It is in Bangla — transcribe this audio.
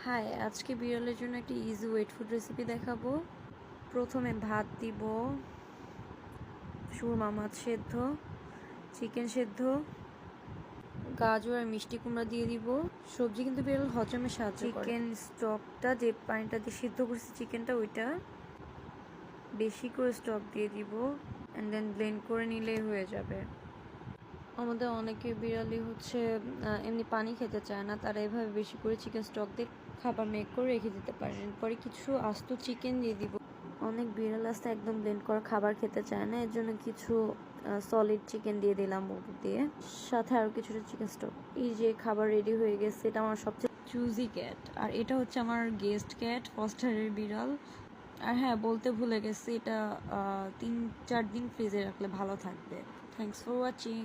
হাই, আজকে বিড়ালের জন্য একটা ইজি ওয়েট ফুড রেসিপি দেখাবো। প্রথমে ভাত দিব, সুরমা মাছ সেদ্ধ, চিকেন সেদ্ধ, গাজর আর মিষ্টি কুমড়া দিয়ে দিব। সবজি কিন্তু বিড়াল হজমে সাহায্য করে। চিকেন স্টকটা, যে পানিটা দিয়ে সিদ্ধ করছি চিকেনটা, ওইটা বেশি করে স্টক দিয়ে দিব অ্যান্ড দেন ব্লেন্ড করে নিলেই হয়ে যাবে। আমাদের অনেকে বিড়ালই এমনি পানি খেতে চায় না, তারা এভাবে বেশি করে চিকেন স্টক দিয়ে খাবার মেক করে রেখে দিতে পারেন। এরপরে কিছু আস্ত চিকেন দিয়ে দিব। অনেক বিড়াল আসতে একদম ব্লেন্ড করা খাবার খেতে চায় না, এর জন্য কিছু সলিড চিকেন দিয়ে দিলাম উপর দিয়ে, সাথে আরও কিছুটা চিকেন স্টক। এই যে খাবার রেডি হয়ে গেছে। এটা আমার সবচেয়ে চুজি ক্যাট, আর এটা হচ্ছে আমার গেস্ট ক্যাট, ফস্টারের বিড়াল। আর হ্যাঁ, বলতে ভুলে গেছি, এটা 3-4 দিন ফ্রিজে রাখলে ভালো থাকবে। Thanks for watching.